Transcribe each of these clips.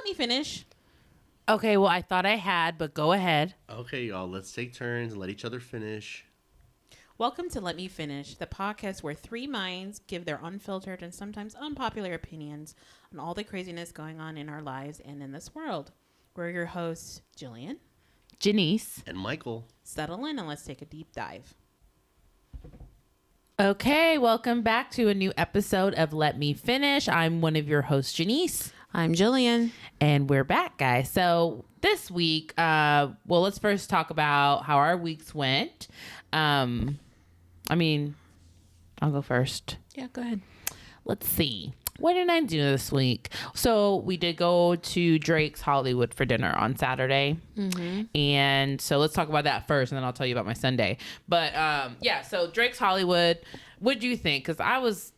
let me finish? Okay, well, I thought I had, but go ahead. Okay, y'all, let's take turns and let each other finish. Welcome to Let Me Finish, the podcast where three minds give their unfiltered and sometimes unpopular opinions on all the craziness going on in our lives and in this world. We're your hosts, Jillian, Janice. And Michael. Settle in and let's take a deep dive. Okay, welcome back to a new episode of Let Me Finish. I'm one of your hosts, Janice. I'm Jillian. And we're back, guys. So this week, let's first talk about how our weeks went. I'll go first. Yeah, go ahead. Let's see. What did I do this week? So we did go to Drake's Hollywood for dinner on Saturday. Mm-hmm. And so let's talk about that first, and then I'll tell you about my Sunday. But so Drake's Hollywood, what do you think? Because I wasn't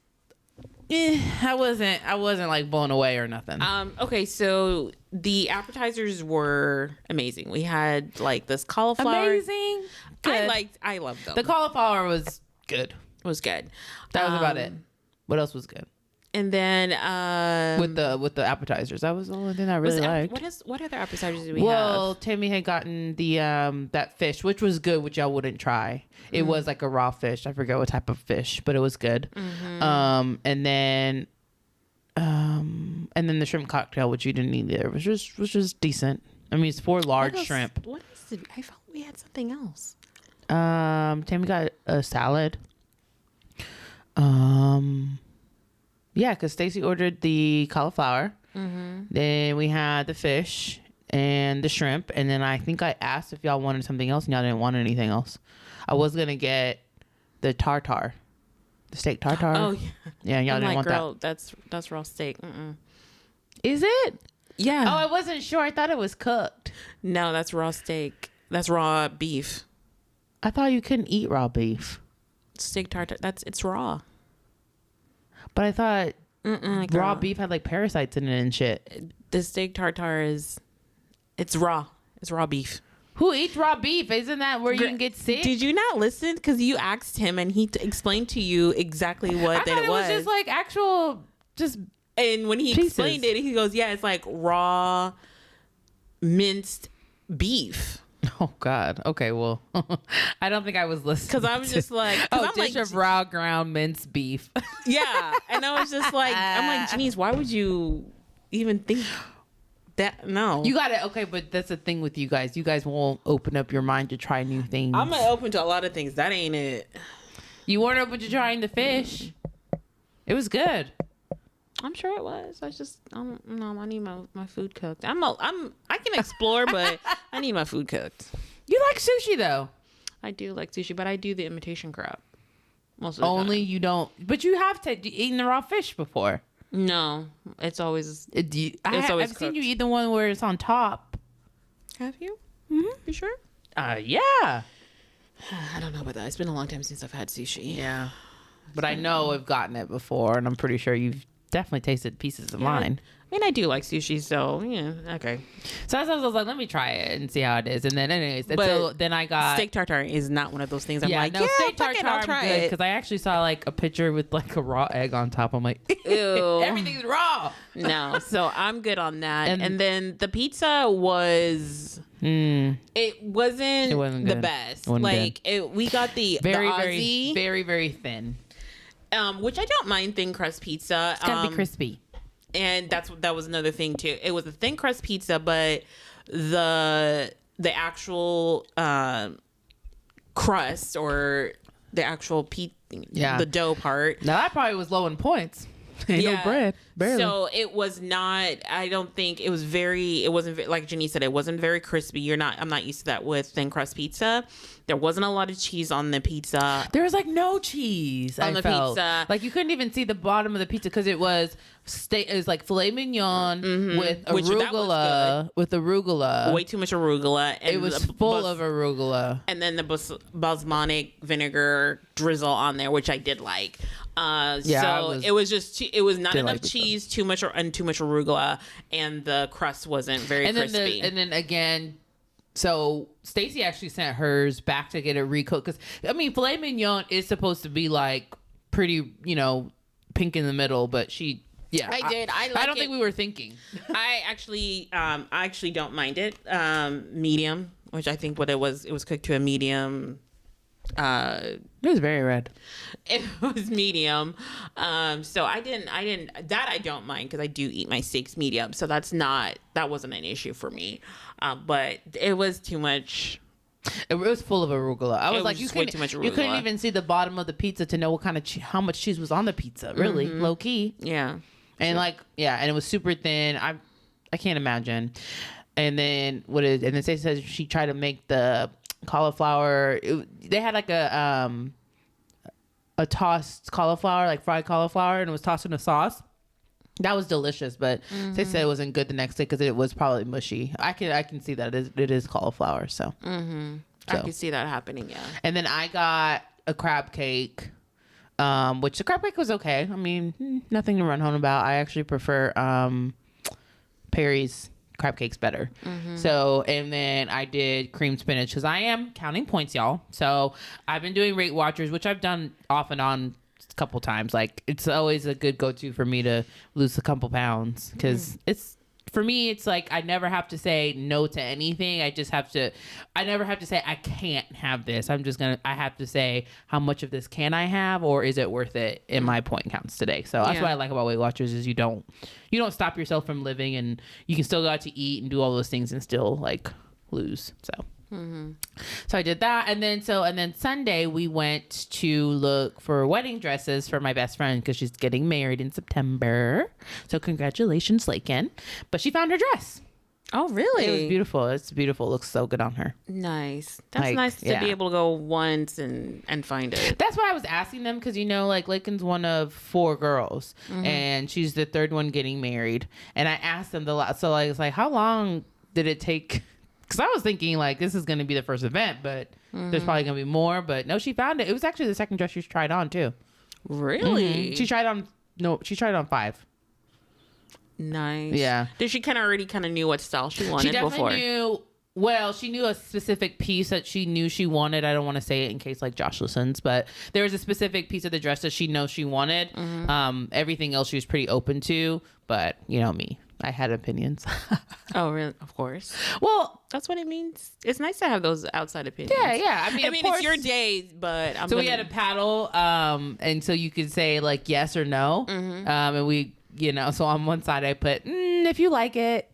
like blown away or nothing. Okay, so the appetizers were amazing. We had like this cauliflower. Amazing. Good. I loved them. The cauliflower was good. It was good. That was about it. What else was good? And then with the appetizers, that was the only thing I really liked. What other appetizers did we have? Well, Tammy had gotten the that fish, which was good, which y'all wouldn't try. It was like a raw fish. I forget what type of fish, but it was good. Mm-hmm. And then the shrimp cocktail, which you didn't eat either, was just decent. I mean, it's 4 large shrimp. What else did I thought we had something else? Tammy got a salad. Yeah, because Stacy ordered the cauliflower. Mm-hmm. Then we had the fish and the shrimp. And then I think I asked if y'all wanted something else, and y'all didn't want anything else. I was going to get the tartare. The steak tartare. Oh, yeah. Yeah, y'all didn't want girl, that. That's raw steak. Mm-mm. Is it? Yeah. Oh, I wasn't sure. I thought it was cooked. No, that's raw steak. That's raw beef. I thought you couldn't eat raw beef. Steak tartare. It's raw. But I thought raw beef had like parasites in it and shit. The steak tartare it's raw. It's raw beef. Who eats raw beef? Isn't that where you can get sick? Did you not listen? Because you asked him and he explained to you exactly what it was. Just like actual, just. And when he explained it, he goes, "Yeah, it's like raw minced beef." Oh God. Okay. Well, I don't think I was listening. Because I was just like, dish of raw ground minced beef. Yeah, and I was just like, I'm like, Janice, why would you even think that? No, you got it. Okay, but that's the thing with you guys. You guys won't open up your mind to try new things. I'm open to a lot of things. That ain't it. You weren't open to trying the fish. It was good. I'm sure it was. I just, no, I need my food cooked. I can explore, but I need my food cooked. You like sushi though. I do like sushi, but I do the imitation crab most of the Only time. You don't, but you have eaten the raw fish before. No, it's always. I've seen you eat the one where it's on top. Have you? Mm-hmm. You sure? Yeah. I don't know about that. It's been a long time since I've had sushi. Yeah, but I know I've gotten it before, and I'm pretty sure you've definitely tasted pieces of mine. I mean, I do like sushi, so yeah, okay. So I was like, let me try it and see how it is. And then anyways, then I got steak tartare is not one of those things. Steak tartare I'll try it because I actually saw like a picture with like a raw egg on top. I'm like, ew, everything's raw. No, so I'm good on that. And then the pizza was it wasn't the best. We got the very Aussie, very very thin. Which I don't mind thin crust pizza. It's gotta be crispy. And that was another thing too. It was a thin crust pizza, but the actual crust or the actual the dough part. Now that probably was low in points. Ain't no bread, barely. So it was not. I don't think it was very. It wasn't like Jenny said. It wasn't very crispy. I'm not used to that with thin crust pizza. There wasn't a lot of cheese on the pizza. There was like no cheese on the pizza. Like you couldn't even see the bottom of the pizza because it was like filet mignon with arugula. Way too much arugula. And it was full of arugula. And then the balsamic vinegar drizzle on there, which I did like. It was just it was not enough cheese, too much arugula, and the crust wasn't very crispy. And then again. So Stacy actually sent hers back to get it recooked because I mean filet mignon is supposed to be like pretty, pink in the middle, but she Yeah, I did. I don't think we were thinking. I actually don't mind it. Medium, which I think what it was cooked to a medium. It was very red. It was medium. So I don't mind because I do eat my steaks medium. So that wasn't an issue for me. But it was too much. It was full of arugula. I was like, you way too much arugula. You couldn't even see the bottom of the pizza to know what kind of how much cheese was on the pizza. Really, low key. Yeah. And and it was super thin. I can't imagine. And then and then Stacey says she tried to make the cauliflower. They had like a tossed cauliflower, like fried cauliflower, and it was tossed in a sauce. That was delicious, but they said it wasn't good the next day because it was probably mushy. I can see that it is cauliflower. So, I can see that happening. Yeah. And then I got a crab cake, which the crab cake was okay. I mean, nothing to run home about. I actually prefer Perry's crab cakes better. So, and then I did cream spinach because I am counting points, y'all. So I've been doing Weight Watchers, which I've done off and on a couple times. Like, it's always a good go-to for me to lose a couple pounds because for me, it's like I never have to say no to anything. I never have to say I can't have this. I have to say how much of this can I have, or is it worth it in my point counts today? So that's what I like about Weight Watchers is you don't stop yourself from living, and you can still go out to eat and do all those things and still like lose. So. So I did that, and then Sunday we went to look for wedding dresses for my best friend because she's getting married in September. So congratulations, Lakin! But she found her dress. Oh, really? It was beautiful. It's beautiful. It looks so good on her. Nice. That's nice to be able to go once and find it. That's why I was asking them because like Lakin's one of 4 girls, and she's the 3rd one getting married. And I asked them so I was like, how long did it take? Because I was thinking like this is going to be the first event, but there's probably going to be more. But no, she found it. It was actually the second dress she tried on too. Really? She tried on 5. Nice. Yeah. Did she already knew what style she wanted before? She definitely knew. Well, she knew a specific piece that she knew she wanted. I don't want to say it in case like Josh listens, but there was a specific piece of the dress that she knows she wanted. Everything else she was pretty open to, but you know me. I had opinions. Oh, really? Of course. Well, that's what it means. It's nice to have those outside opinions. Yeah. I mean, it's your day, but we had a paddle, and so you could say like yes or no, and we, so on one side I put if you like it.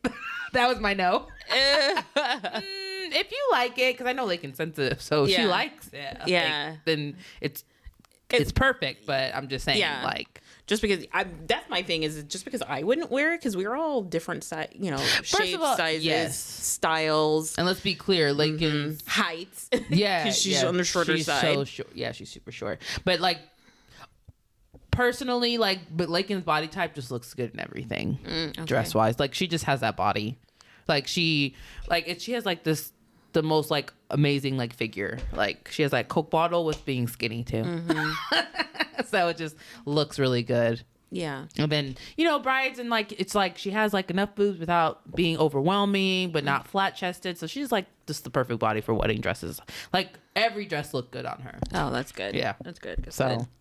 That was my no. If you like it, because I know Lakin's sensitive, so she likes it. Yeah. Like, then it's perfect. But I'm just saying, like. Just because that's my thing is just because I wouldn't wear it because we're all different shapes, sizes, styles, and let's be clear, Lakin's heights. Yeah, because she's on the shorter side. So short. Yeah, she's super short. But like personally, but Lakin's body type just looks good in everything, dress wise. Like she just has that body. Like she has like the most like amazing like figure. Like she has like Coke bottle with being skinny too. So it just looks really good. Yeah. And then, brides and like, it's like she has like enough boobs without being overwhelming, but not flat chested. So she's like just the perfect body for wedding dresses. Like every dress looked good on her. Oh, that's good. Yeah. That's good.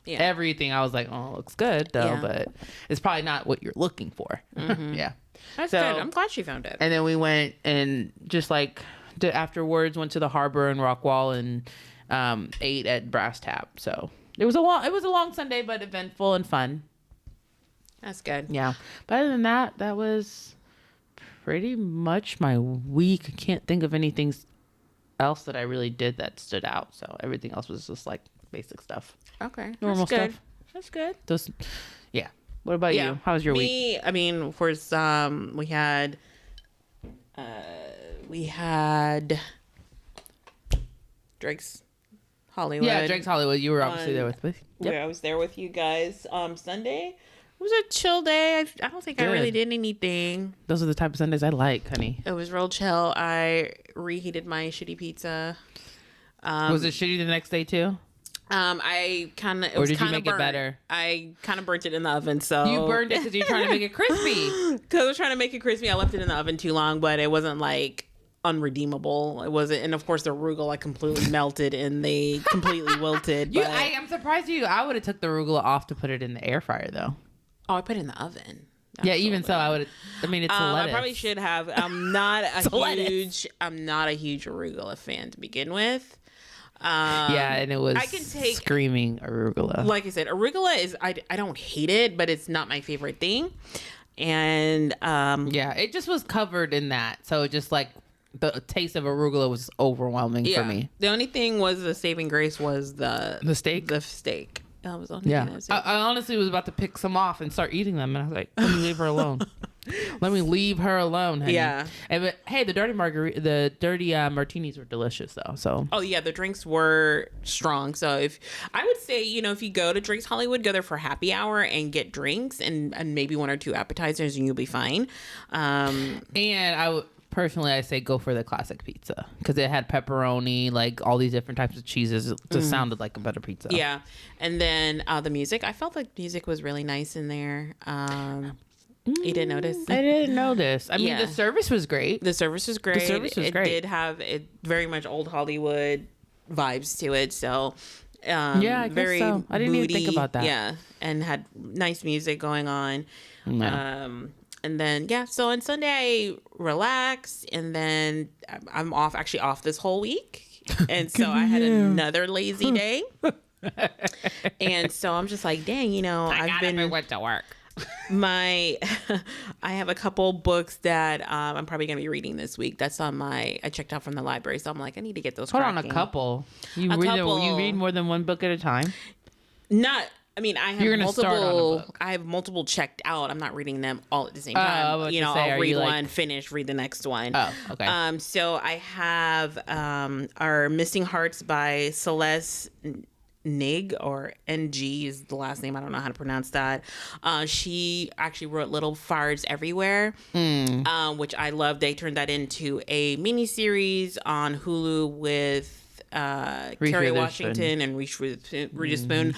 Everything I was like, oh, it looks good though, but it's probably not what you're looking for. Yeah. That's good. I'm glad she found it. And then we went and just like afterwards went to the harbor in Rockwall and ate at Brass Tap. So it was a long Sunday, but eventful and fun. That's good. Yeah. But other than that was pretty much my week. I can't think of anything else that I really did that stood out. So everything else was just like basic stuff. Okay. Normal stuff. That's good. Yeah. What about you? How was your week? I mean, of course, we had Drake's Hollywood. Yeah, Drake's Hollywood. You were obviously there with me. Yep. Yeah, I was there with you guys. Sunday it was a chill day. I don't think I really did anything. Those are the type of Sundays I like, honey. It was real chill. I reheated my shitty pizza. Was it shitty the next day too? I kind of. Or did you make it better? I kind of burnt it in the oven. So you burned it because you're trying to make it crispy. Because I was trying to make it crispy. I left it in the oven too long, but it wasn't like unredeemable. It wasn't, and of course the arugula completely melted and they completely wilted. I am surprised I would have took the arugula off to put it in the air fryer though. Oh, I put it in the oven. Yeah, even so, I would. I mean, it's lettuce. I probably should have. I'm not a huge arugula fan to begin with. Yeah, and it was I can take screaming arugula. Like I said, arugula is I don't hate it, but it's not my favorite thing. And yeah, it just was covered in that, so just like the taste of arugula was overwhelming for me. The only thing was the saving grace was the steak. The steak. That was the only thing. I honestly was about to pick some off and start eating them, and I was like, "Let me leave her alone. Let me leave her alone, honey." Yeah. But hey, the dirty martinis were delicious though. So. Oh yeah, the drinks were strong. So if I would say, if you go to Drinks Hollywood, go there for happy hour and get drinks and maybe 1 or 2 appetizers, and you'll be fine. And I would. Personally, I say go for the classic pizza because it had pepperoni, like all these different types of cheeses. It just sounded like a better pizza. Yeah. And then the music, I felt like music was really nice in there. You didn't notice? I didn't notice. I mean, the service was great. The service was great. It did have very much old Hollywood vibes to it. So, yeah, I guess so. I didn't even think about that. Yeah. And had nice music going on. No. And then, so on Sunday I relaxed, and then I'm actually off this whole week. And so I had another lazy day. And so I'm just like, dang, I went to work. I have a couple books that I'm probably going to be reading this week. That's on I checked out from the library. So I'm like, I need to get those. Hold on, a couple. You read more than one book at a time? I have multiple checked out. I'm not reading them all at the same time. I'll read one, finish, read the next one. Oh, okay. So I have our Missing Hearts by Celeste Nig, or NG is the last name. I don't know how to pronounce that. She actually wrote Little Fires Everywhere, which I love. They turned that into a miniseries on Hulu with Kerry Washington and Reese Witherspoon.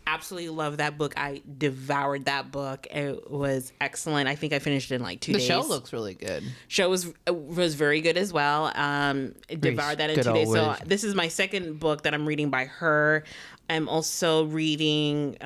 Absolutely love that book. I devoured that book. It was excellent. I think I finished it in like 2 days. The show looks really good. Show was very good as well. Devoured that in 2 days. So this is my second book that I'm reading by her. I'm also reading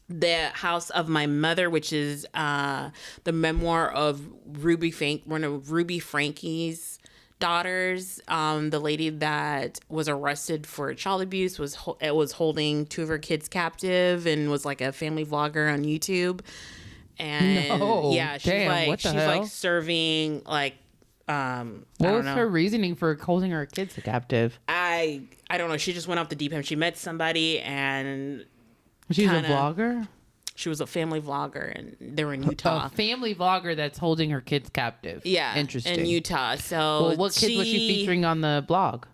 The House of My Mother, which is the memoir of one of Ruby Frankie's daughters. The lady that was arrested for child abuse was holding 2 of her kids captive and was like a family vlogger on YouTube. And she's like serving like what was her reasoning for holding her kids captive? I don't know. She just went off the deep end. She met somebody and she's a vlogger. She was a family vlogger, and they were in Utah. A family vlogger that's holding her kids captive. Yeah, interesting. In Utah. So, what kids was she featuring on the blog?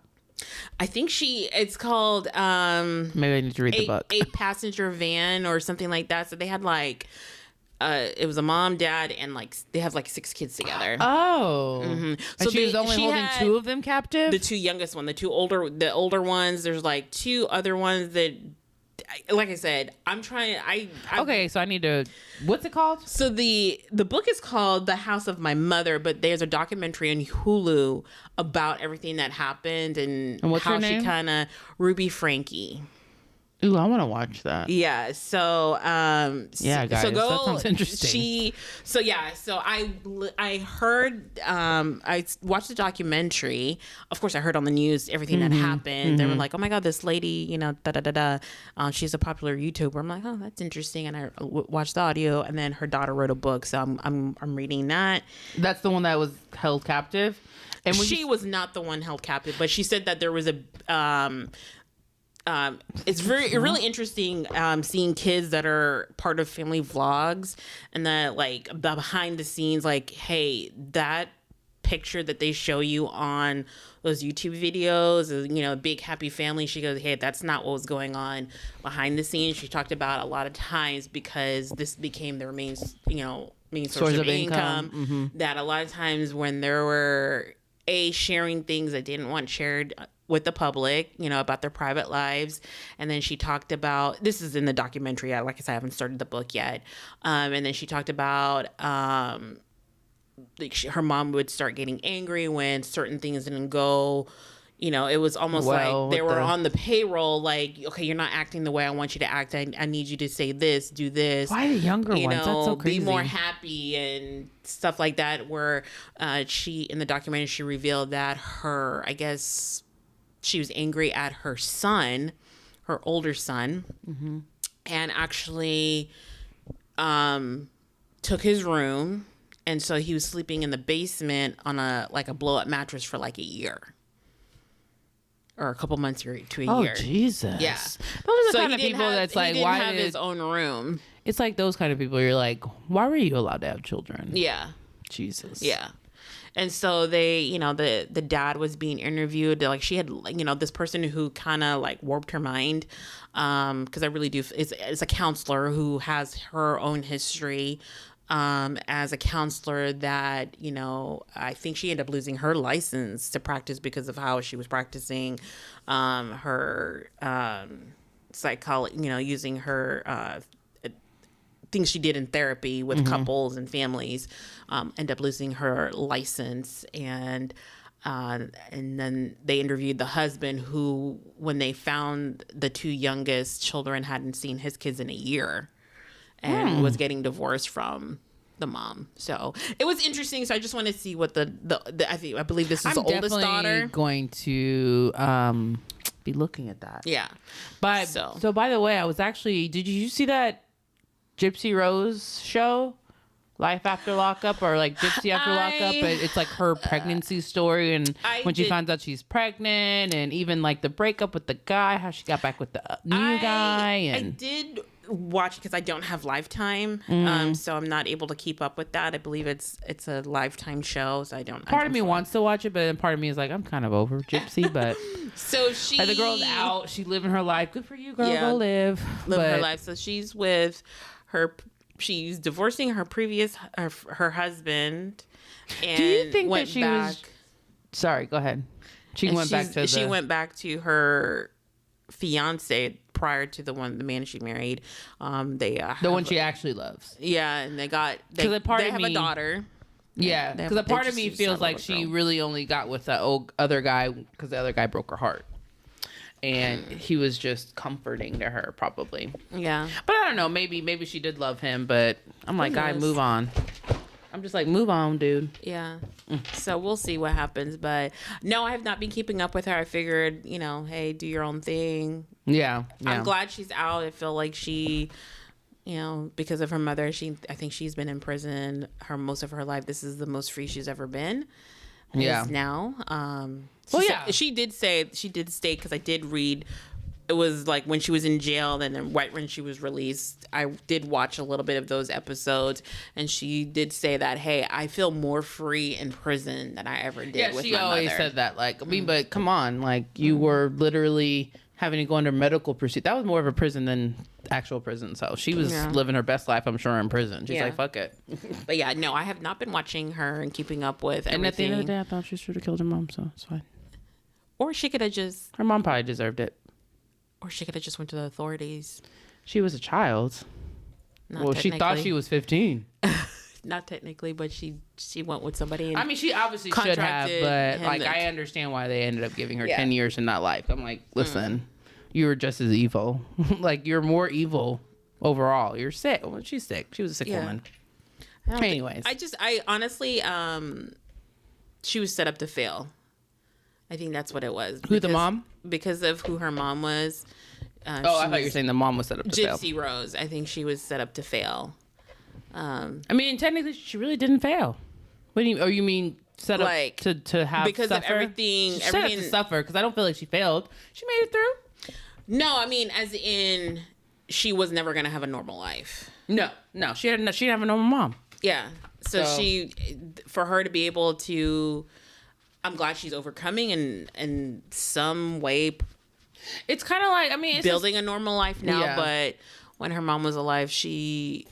I think it's called maybe I need to read the book. 8-passenger van or something like that. So they had like it was a mom, dad, and like they have like 6 kids together. Oh, so she was only holding 2 of them captive. The 2 youngest one, the older ones. There's like 2 other ones that. Like I said, I'm trying. Okay, so I need to. What's it called? So the book is called The House of My Mother, but there's a documentary on Hulu about everything that happened and what's how her name? She kind of Ruby Frankie. Ooh, I want to watch that. Yeah. So, guys, that sounds interesting. So I heard, I watched the documentary. Of course, I heard on the news everything that happened. They were like, "Oh my God, this lady, she's a popular YouTuber." I'm like, "Oh, that's interesting." And I watched the audio, and then her daughter wrote a book, so I'm reading that. That's the one that was held captive. And she was not the one held captive, but she said that there was a. It's really interesting seeing kids that are part of family vlogs and that like the behind the scenes, like, hey, that picture that they show you on those YouTube videos, big happy family. She goes, hey, that's not what was going on behind the scenes. She talked about a lot of times because this became their main source of income. That a lot of times when there were sharing things that didn't want shared with the public, about their private lives. And then she talked about, this is in the documentary, like I said, I haven't started the book yet. And then she talked about her mom would start getting angry when certain things didn't go, it was almost like they were on the payroll, like, okay, you're not acting the way I want you to act. I need you to say this, do this. Why the younger ones? That's so crazy. Be more happy and stuff like that. Where in the documentary, she revealed that I guess she was angry at her son, her older son, and actually took his room. And so he was sleeping in the basement on a blow up mattress for like a year. Or a couple months to a year. Oh, Jesus. Yeah. Those are the kind of people that's like, why have his own room? It's like those kind of people. You're like, why were you allowed to have children? Yeah. Jesus. Yeah. And so they, the dad was being interviewed. Like she had, this person who kind of like warped her mind. Because I really do. It's a counselor who has her own history. As a counselor that, I think she ended up losing her license to practice because of how she was practicing her psychology, using her things she did in therapy with couples and families, end up losing her license. And then they interviewed the husband who, when they found the two youngest children, hadn't seen his kids in a year. And was getting divorced from the mom. So it was interesting. So I just want to see what I believe this is the oldest daughter. I'm going to be looking at that. Yeah. But so by the way, did you see that Gypsy Rose show? Life After Lockup, or like Gypsy After Lockup? It's like her pregnancy story, and when she finds out she's pregnant, and even like the breakup with the guy, how she got back with the new guy. And I did watch because I don't have Lifetime, so I'm not able to keep up with that. I believe it's a Lifetime show, so I don't. Part of me wants to watch it, but then part of me is like, I'm kind of over Gypsy. But so she, like, the girl's out, she's living her life. Good for you, girl. Yeah, go live her life. So she's with her. She's divorcing her previous her husband. And do you think that she was? Sorry, go ahead. She went back to her fiance prior to the man she married. The one she actually loves. Yeah, and they have a daughter. Yeah, because a part of me feels like she really only got with the other guy because the other guy broke her heart. And he was just comforting to her, probably. Yeah. But I don't know. Maybe she did love him. But I'm like, guy, move on. I'm just like, move on, dude. Yeah. So we'll see what happens. But no, I have not been keeping up with her. I figured, hey, do your own thing. Yeah. I'm glad she's out. I feel like she, because of her mother, I think she's been in prison most of her life. This is the most free she's ever been. Yeah. Now. She did state, because I did read, it was like when she was in jail and then right when she was released, I did watch a little bit of those episodes, and she did say that, hey, I feel more free in prison than I ever did with my mother. Yeah, she always said that. Like, I mean, but come on, like, you were literally having to go under medical pursuit. That was more of a prison than actual prison. So she was living her best life, I'm sure, in prison. She's like, fuck it. But yeah, no, I have not been watching her and keeping up with everything. And at the end of the day, I thought she should have killed her mom, so it's fine. Or she could have just... Her mom probably deserved it. Or she could have just went to the authorities. She was a child. She thought she was 15. Not technically, but she went with somebody. I mean, she obviously should have, but like, I understand why they ended up giving her 10 years and not life. I'm like, listen, you were just as evil. Like, you're more evil overall. You're sick. Well, she's sick. She was a sick woman. Anyways. I honestly, she was set up to fail. I think that's what it was. Who, the mom? Because of who her mom was. I thought you were saying the mom was set up to fail. Gypsy Rose. I think she was set up to fail. I mean, technically, she really didn't fail. What do you mean set up like, to have because suffer? Of everything. She set up to suffer, because I don't feel like she failed. She made it through. No, I mean, as in, she was never going to have a normal life. No, she didn't have a normal mom. Yeah. So for her to be able to, I'm glad she's overcoming in some way. It's kind of like, I mean, it's building a normal life now, but when her mom was alive, she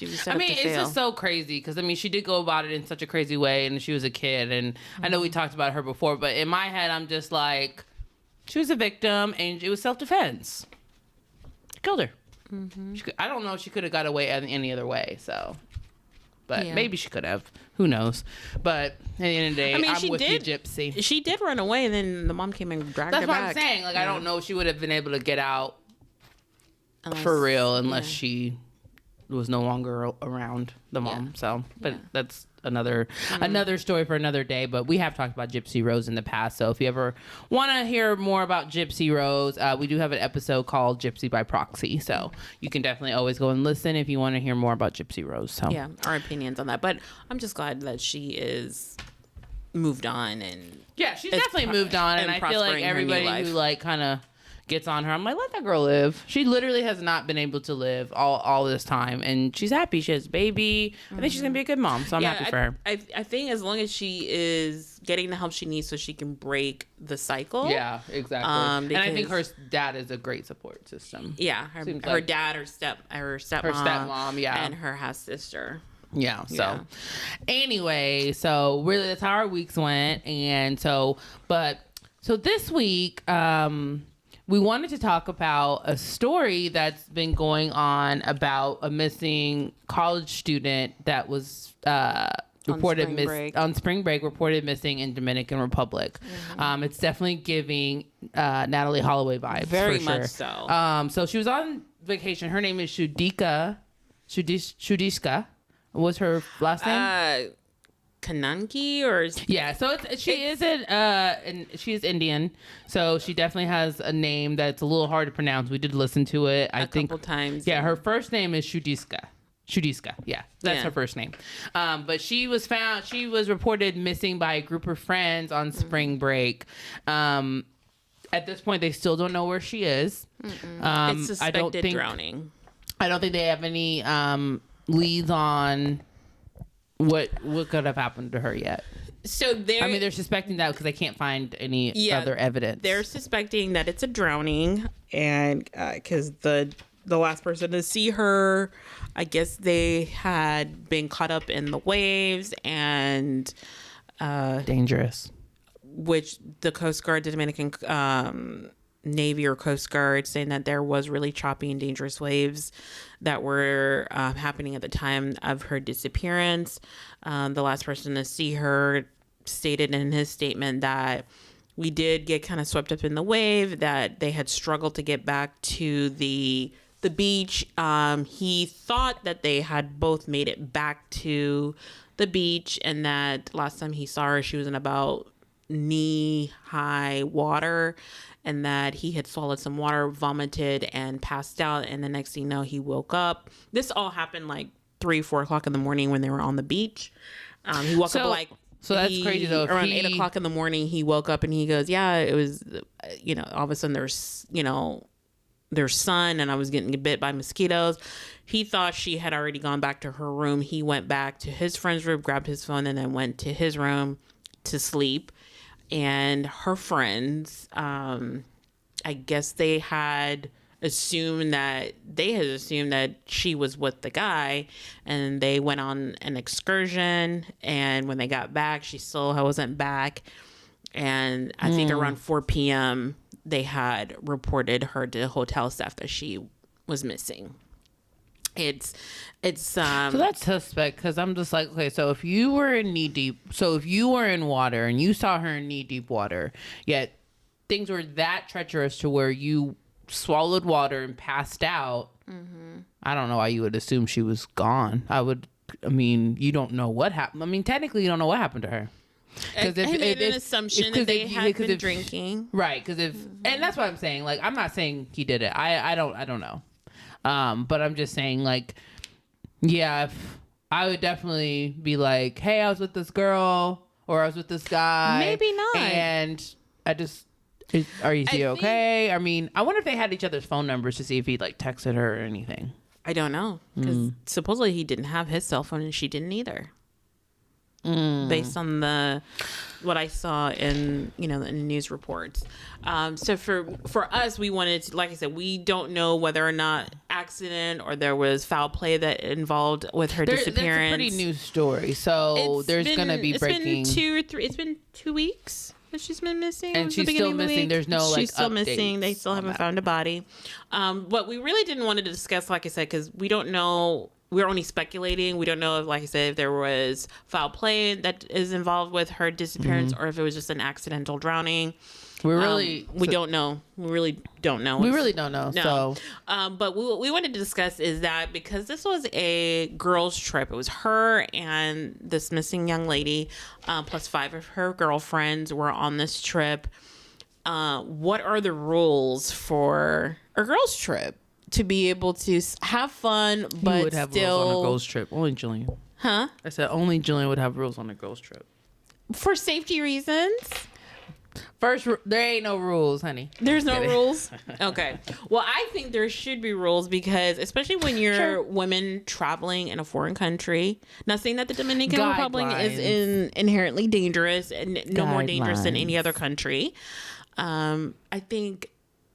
was set up to fail. It's just so crazy because, I mean, she did go about it in such a crazy way, and she was a kid, and I know we talked about her before, but in my head, I'm just like, she was a victim, and it was self-defense. Killed her. Mm-hmm. I don't know if she could have got away any other way, so. But maybe she could have. Who knows? But at the end of the day, I'm with you, Gypsy. She did run away, and then the mom came and dragged her back. That's what I'm saying. Like, I don't know if she would have been able to get out for real unless she was no longer around the mom. So, but that's another story for another day. But we have talked about Gypsy Rose in the past. So if you ever want to hear more about Gypsy Rose, we do have an episode called Gypsy by Proxy. So you can definitely always go and listen if you want to hear more about Gypsy Rose. So yeah, our opinions on that. But I'm just glad that she is moved on and she's definitely moved on. And I feel like everybody who like kind of gets on her, I'm like, let that girl live. She literally has not been able to live all this time, and she's happy. She has a baby. I think she's gonna be a good mom, so I'm happy for her. I think as long as she is getting the help she needs so she can break the cycle. Yeah, exactly. And I think her dad is a great support system. Yeah, her dad, her stepmom, and her half sister. Yeah. So anyway, so really that's how our weeks went, and so this week, we wanted to talk about a story that's been going on about a missing college student that was reported on spring break, reported missing in Dominican Republic. It's definitely giving Natalie Holloway vibes. Very for much sure. so. So she was on vacation. Her name is Sudisksha. What's her last name? Konanki or so she is Indian, so she definitely has a name that's a little hard to pronounce. We did listen to it a couple times. Her first name is Sudisksha. That's her first name. But she was reported missing by a group of friends on spring break. At this point they still don't know where she is. It's suspected drowning. I don't think they have any leads on what could have happened to her yet. So they're suspecting that because they can't find any other evidence. They're suspecting that it's a drowning, and because the last person to see her, I guess they had been caught up in the waves and dangerous. Which the Coast Guard, the Dominican Navy or Coast Guard, saying that there was really choppy and dangerous waves that were happening at the time of her disappearance. The last person to see her stated in his statement that we did get kind of swept up in the wave, that they had struggled to get back to the beach. He thought that they had both made it back to the beach, and that last time he saw her, she was in about knee-high water, and that he had swallowed some water, vomited, and passed out. And the next thing you know, he woke up. This all happened like 3-4 o'clock in the morning when they were on the beach. He woke up like... So that's crazy though. Around 8 o'clock in the morning, he woke up and he goes, it was, all of a sudden their son, and I was getting bit by mosquitoes. He thought she had already gone back to her room. He went back to his friend's room, grabbed his phone, and then went to his room to sleep. And her friends, I guess they had assumed that she was with the guy, and they went on an excursion, and when they got back, she still wasn't back. And I think around 4 p.m. they had reported her to hotel staff that she was missing. It's so that's suspect, because I'm just like, okay, so if you were in water and you saw her in knee deep water, yet things were that treacherous to where you swallowed water and passed out, I don't know why you would assume she was gone. You don't know what happened. Technically you don't know what happened to her. Because an assumption that they had been drinking, right? Because and that's what I'm saying. Like, I'm not saying he did it. I don't know. But I'm just saying, like, if I would definitely be like, hey, I was with this girl or I was with this guy. Maybe not. And are you okay? I wonder if they had each other's phone numbers to see if he like texted her or anything. I don't know. Because supposedly he didn't have his cell phone and she didn't either. Based on what I saw in the news reports. So for us, we wanted to, like I said, we don't know whether or not accident or there was foul play that involved with her disappearance. That's a pretty new story. So there's going to be breaking. It's been 2 weeks that she's been missing. And she's still missing. There's no she's still missing. They still haven't found a body. But we really didn't want to discuss, like I said, because we don't know we're only speculating. We don't know if, like I said, if there was foul play that is involved with her disappearance or if it was just an accidental drowning. We don't know. We really don't know. We really don't know. No. But what we wanted to discuss is that because this was a girls' trip, it was her and this missing young lady, plus 5 of her girlfriends were on this trip. What are the rules for a girls' trip to be able to have fun, but would have still rules on a girls' trip? Only Jillian. Huh? I said only Jillian would have rules on a girls' trip For safety reasons. First, there ain't no rules, honey. There's no rules? Okay. Well, I think there should be rules because, especially when you're women traveling in a foreign country, not saying that the Dominican Republic is inherently dangerous and no more dangerous than any other country. I think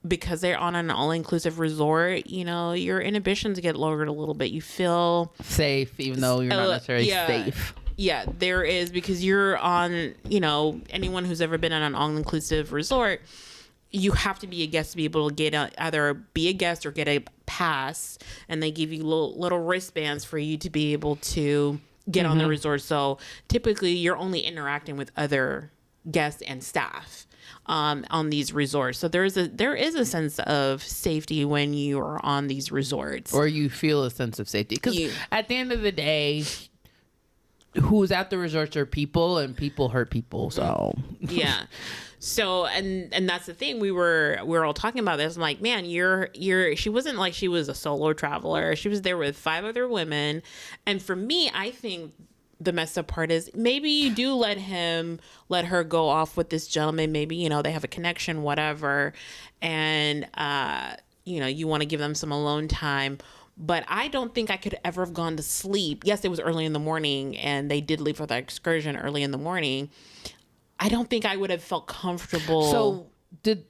because they're on an all-inclusive resort, you know, your inhibitions get lowered a little bit. You feel safe, even though you're not necessarily safe. Yeah, there is, because you're on, you know, anyone who's ever been on an all-inclusive resort, you have to be a guest to be able to get either be a guest or get a pass, and they give you little wristbands for you to be able to get on the resort. So typically you're only interacting with other guests and staff on these resorts. So there is a sense of safety when you are on these resorts. Or you feel a sense of safety. Because at the end of the day, who's at the resorts are people, and people hurt people. So yeah. So and that's the thing. We were all talking about this. I'm like, man, she wasn't like she was a solo traveler. She was there with 5 other women. And for me, I think the messed up part is maybe you do let her go off with this gentleman. Maybe, you know, they have a connection, whatever. And, you know, you want to give them some alone time. But I don't think I could ever have gone to sleep. Yes, it was early in the morning, and they did leave for that excursion early in the morning. I don't think I would have felt comfortable.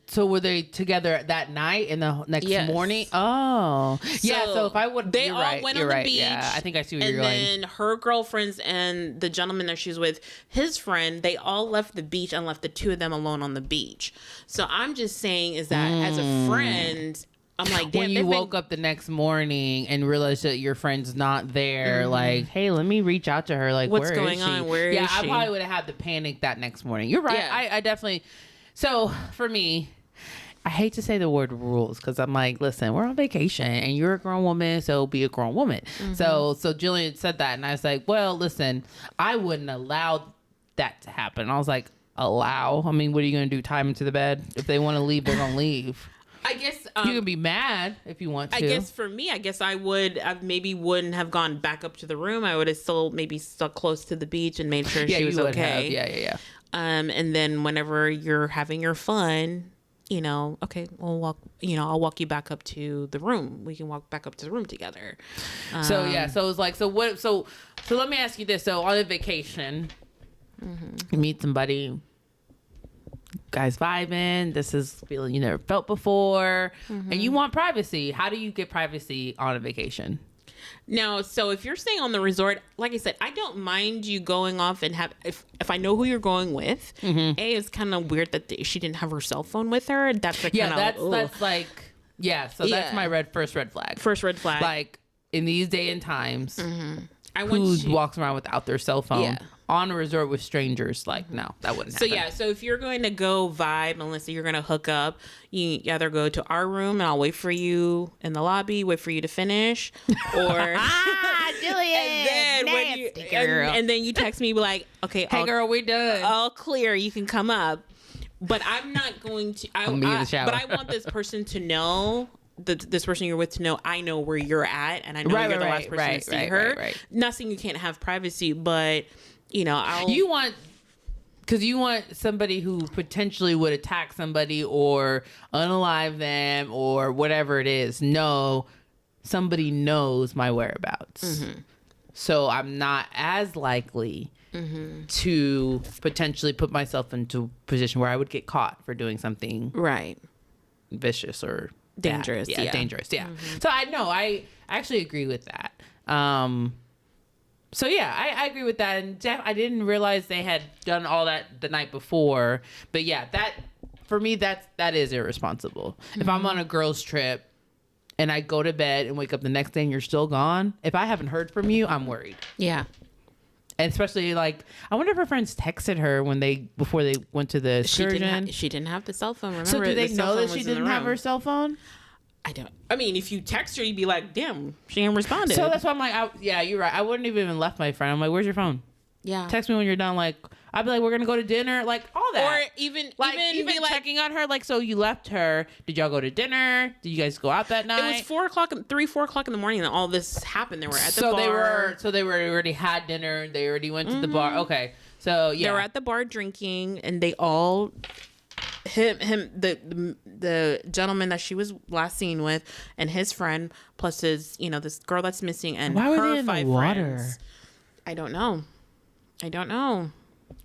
So were they together that night and the next morning? Oh, yeah. So if I would, they all went on the beach. Yeah, I think I see where you're going. And then her girlfriends and the gentleman that she's with, his friend, they all left the beach and left the 2 of them alone on the beach. So I'm just saying is that as a friend, I'm like, damn, when you woke up the next morning and realized that your friend's not there, like, hey, let me reach out to her. Like, what's going on? Where is she? Yeah, I probably would have had the panic that next morning. You're right. Yeah. I definitely. So for me, I hate to say the word rules because I'm like, listen, we're on vacation and you're a grown woman, so be a grown woman. So Jillian said that, and I was like, well, listen, I wouldn't allow that to happen. I was like, allow? I mean, what are you going to do? Tie them to the bed? If they want to leave, they're going to leave. I guess you can be mad if you want to. I guess for me, I maybe wouldn't have gone back up to the room. I would have still maybe stuck close to the beach and made sure she was okay. Yeah. And then whenever you're having your fun, you know, okay, we'll walk. You know, I'll walk you back up to the room. We can walk back up to the room together. So it was like, so what? So let me ask you this. So on a vacation, you meet somebody. Guys vibing, this is feeling you never felt before, and you want privacy. How do you get privacy on a vacation? Now, so if you're staying on the resort, like I said, I don't mind you going off and if I know who you're going with. It's kind of weird that she didn't have her cell phone with her. That's like that's like that's my first red flag. First red flag. Like in these day and times, who walks around without their cell phone on a resort with strangers? Like, no, that wouldn't happen. So if you're going to go vibe, Melissa, you're going to hook up, you either go to our room and I'll wait for you in the lobby, wait for you to finish, or Jillian, and then you text me, be like, okay, hey girl, we done, all clear, you can come up. But I'm not going to. But I want this person to know. This person you're with to know I know where you're at, and I know you're the last person to see her. Not saying you can't have privacy, but you know, you want somebody who potentially would attack somebody or unalive them or whatever it is. No, somebody knows my whereabouts, so I'm not as likely to potentially put myself into a position where I would get caught for doing something vicious or dangerous. Dangerous. Yeah. So I actually agree with that. So yeah, I agree with that. And I didn't realize they had done all that the night before. But yeah, that for me, that is irresponsible. If I'm on a girls trip and I go to bed and wake up the next day and you're still gone, if I haven't heard from you, I'm worried. Yeah. And especially, like, I wonder if her friends texted her before they went to the excursion. She didn't have the cell phone. Remember, so do they know that she didn't have her cell phone? I mean, if you text her, you'd be like, damn, she ain't responded. So that's why I'm like, yeah, you're right. I wouldn't have even left my friend. I'm like, where's your phone? Yeah. Text me when you're done. Like, I'd be like, we're going to go to dinner. Like, all that. Or even checking on her. Like, so you left her. Did y'all go to dinner? Did you guys go out that night? It was 4 o'clock in the morning that all this happened. They were at the bar. They already had dinner. They already went to the bar. Okay. So, yeah. They were at the bar drinking, and they all... the gentleman that she was last seen with and his friend plus his this girl that's missing and why were her they in 5 the water? friends. I don't know.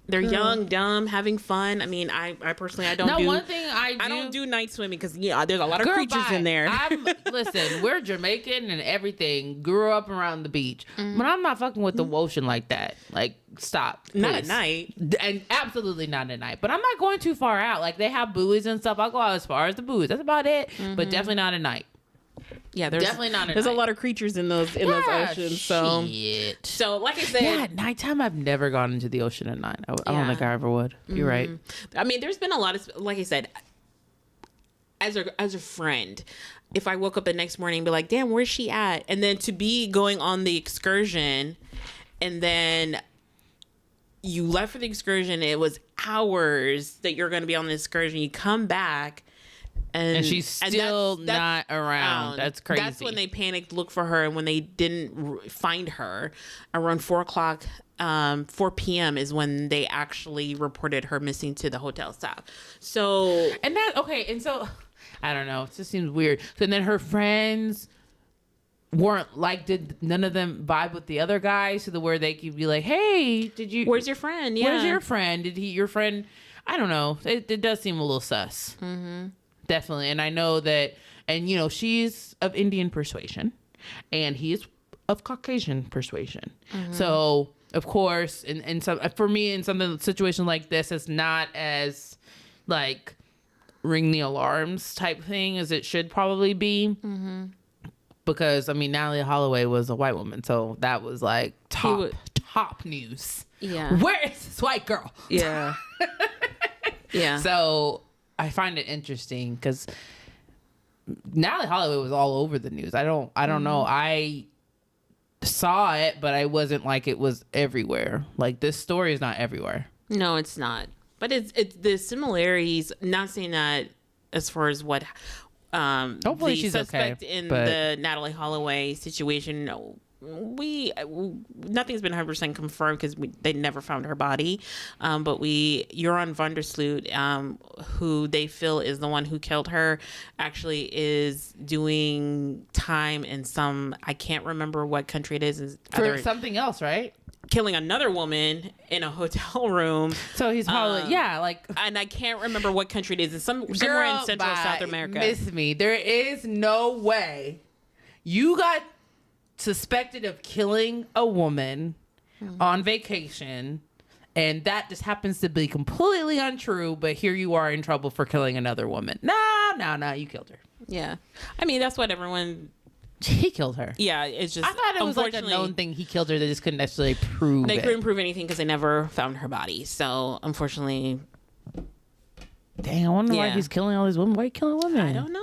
They're young, dumb, having fun. I mean, I personally I don't do night swimming because there's a lot of creatures in there. Listen, we're Jamaican and everything. Grew up around the beach, but I'm not fucking with the ocean like that. Like, stop. Please. Not at night, and absolutely not at night. But I'm not going too far out. Like, they have buoys and stuff. I'll go out as far as the buoys. That's about it. But definitely not at night. Yeah, there's definitely not. There's a lot of creatures in those oceans. So like I said, at nighttime I've never gone into the ocean at night. I don't think I ever would. You're right. I mean, there's been a lot of, like I said, as a friend, if I woke up the next morning and be like, damn, where's she at? And then to be going on the excursion, and then you left for the excursion. It was hours that you're going to be on the excursion. You come back. And she's still not around. That's crazy. That's when they panicked, looked for her, and when they didn't find her, around 4 p.m. is when they actually reported her missing to the hotel staff. So, I don't know. It just seems weird. So then her friends weren't like, did none of them vibe with the other guys to the where they could be like, hey, where's your friend? Yeah. Where's your friend? Your friend? I don't know. It does seem a little sus. Mm-hmm. Definitely. And I know that, and she's of Indian persuasion and he is of Caucasian persuasion. Mm-hmm. So of course, and so for me in some situation like this, it's not as like ring the alarms type thing as it should probably be. Mm-hmm. Because Natalie Holloway was a white woman. So that was like top news. Yeah. Where is this white girl? Yeah. Yeah. So I find it interesting because Natalie Holloway was all over the news. I don't know. I saw it, but I wasn't like it was everywhere. Like, this story is not everywhere. No, it's not. But it's the similarities. Not saying that as far as what hopefully the she's suspect okay, in the Natalie Holloway situation. No, nothing's been 100% confirmed because they never found her body. But Joran van der Sloot, who they feel is the one who killed her, actually is doing time in I can't remember what country it is. For something else, right? Killing another woman in a hotel room. So he's probably, and I can't remember what country it is. It's somewhere in Central or South America. Miss me. There is no way you got suspected of killing a woman on vacation, and that just happens to be completely untrue, but here you are in trouble for killing another woman. No, you killed her. Yeah. I mean, that's what everyone... He killed her. Yeah, it's just... I thought it was like a known thing. He killed her. They just couldn't necessarily prove it. They couldn't prove anything because they never found her body. So, unfortunately... Dang, I wonder why he's killing all these women. Why are you killing women? I don't know.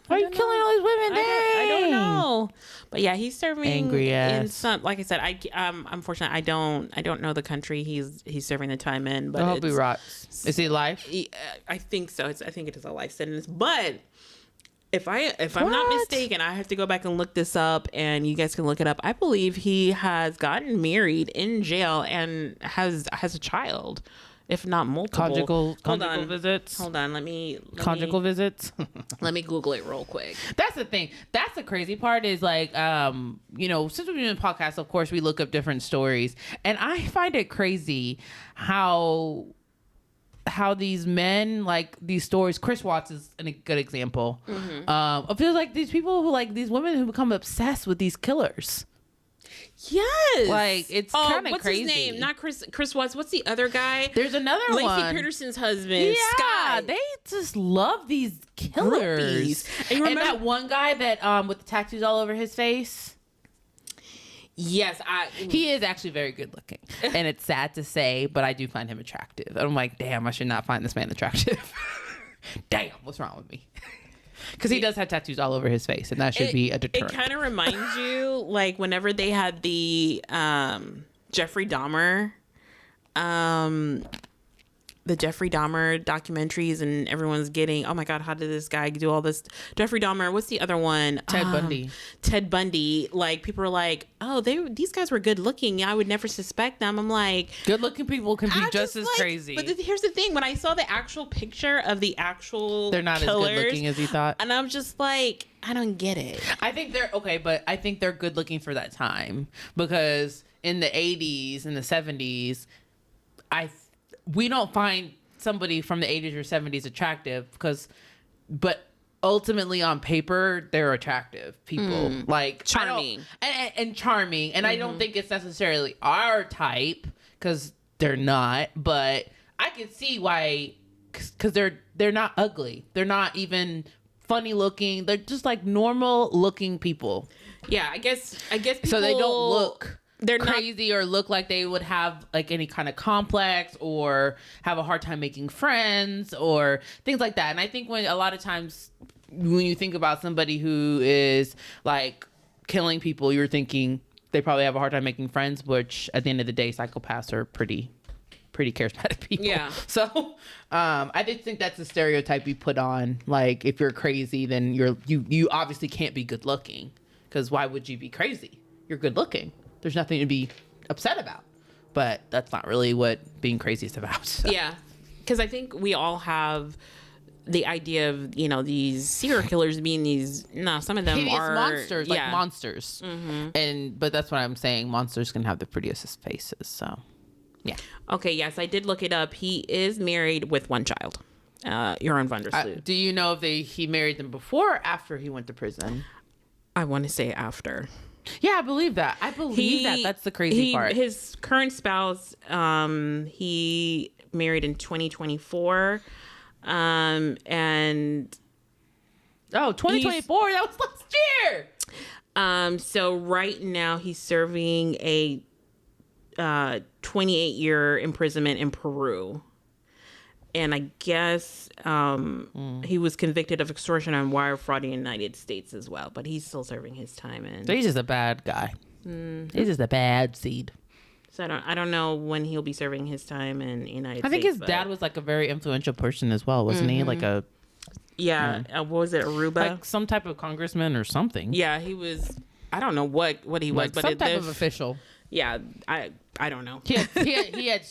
Why are you killing all these women? I don't know. But yeah, he's serving angry ass. In some. Like I said, unfortunately, I don't know the country he's serving the time in. But I hope he rots. Is he life? I think so. I think it is a life sentence. But if I'm not mistaken, I have to go back and look this up, and you guys can look it up. I believe he has gotten married in jail and has a child. If not multiple conjugal visits. Hold on, let me visits. Let me Google it real quick. That's the thing. That's the crazy part is like, since we've been doing podcasts, of course we look up different stories, and I find it crazy how these men, like these stories. Chris Watts is a good example. Mm-hmm. I feel like these people who like these women who become obsessed with these killers. Yes. Like, it's kind of crazy. What's his name? Not Chris Watts. What's the other guy? There's another one. Lacey Peterson's husband. Yeah, Sky. they just love these killers. And that one guy that with the tattoos all over his face. Yes, he is actually very good looking, and it's sad to say, but I do find him attractive. I'm like, damn, I should not find this man attractive. Damn, what's wrong with me? Because he does have tattoos all over his face, and that should be a deterrent. It kind of reminds you, like, whenever they had the Jeffrey Dahmer documentaries, and everyone's getting, oh my God, how did this guy do all this? Jeffrey Dahmer, what's the other one? Ted Bundy. Like, people are like, oh, these guys were good looking. I would never suspect them. I'm like, good looking people can be just as crazy. But here's the thing: when I saw the actual picture of the actual, they're not killers, as good looking as he thought, and I'm just like, I don't get it. I think they're okay, but I think they're good looking for that time, because in the 80s and the 70s, we don't find somebody from the 80s or 70s attractive but ultimately on paper they're attractive people, like charming and charming, and I don't think it's necessarily our type, because they're not, but I can see why, because they're not ugly, they're not even funny looking, they're just like normal looking people. Yeah, I guess people, so they don't look they're crazy not, or look like they would have like any kind of complex or have a hard time making friends or things like that. And I think a lot of times when you think about somebody who is like killing people, you're thinking they probably have a hard time making friends, which at the end of the day, psychopaths are pretty charismatic people. Yeah. So I just think that's a stereotype we put on. Like, if you're crazy, then you obviously can't be good looking, because why would you be crazy? You're good looking. There's nothing to be upset about, but that's not really what being crazy is about. So. Yeah, because I think we all have the idea of, these serial killers being some of them hideous are monsters, like monsters. But that's what I'm saying. Monsters can have the prettiest faces. So, yeah. Okay. Yes, I did look it up. He is married with one child. Jeroen van der Sloot. Do you know if he married them before or after he went to prison? I want to say after. Yeah, I believe that. That's the crazy part. His current spouse, he married in 2024. And 2024, that was last year. So right now he's serving a 28-year imprisonment in Peru. And I guess he was convicted of extortion and wire fraud in the United States as well. But he's still serving his time. So he's just a bad guy. He's just a bad seed. So I don't know when he'll be serving his time in the United States. I think his dad was like a very influential person as well, wasn't he? Like a... Yeah. What was it, Aruba? Like some type of congressman or something. Yeah, he was... I don't know what he was. Like but some type of official. Yeah, I don't know. He had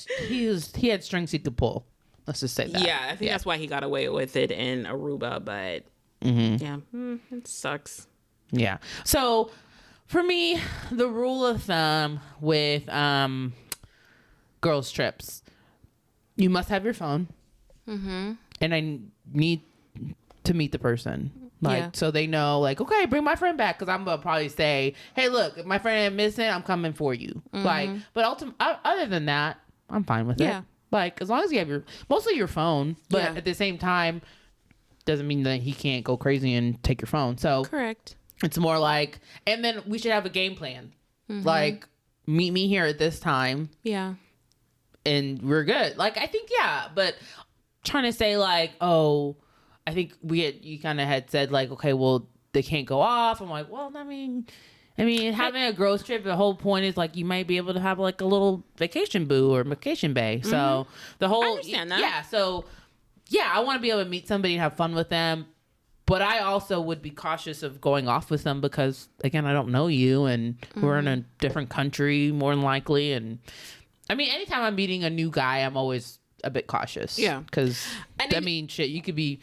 strings he could pull. Let's just say that. Yeah, I think that's why he got away with it in Aruba, but it sucks. Yeah. So for me, the rule of thumb with girls' trips, you must have your phone. And I need to meet the person. So they know, like, okay, bring my friend back, because I'm going to probably say, hey, look, if my friend ain't missing, I'm coming for you. But other than that, I'm fine with it. Like, as long as you have mostly your phone, but at the same time, doesn't mean that he can't go crazy and take your phone. So correct. It's more like, and then we should have a game plan. Like, meet me here at this time. Yeah. And we're good. Like, I think, but trying to say like, oh, I think you kind of had said like, okay, well, they can't go off. I'm like, well, I mean, having a girls trip, the whole point is like you might be able to have like a little vacation boo or vacation bay. So the whole, I understand that. Yeah. So I want to be able to meet somebody and have fun with them, but I also would be cautious of going off with them because, again, I don't know you, and we're in a different country more than likely. And I mean, anytime I'm meeting a new guy, I'm always a bit cautious. Yeah. Because shit, you could be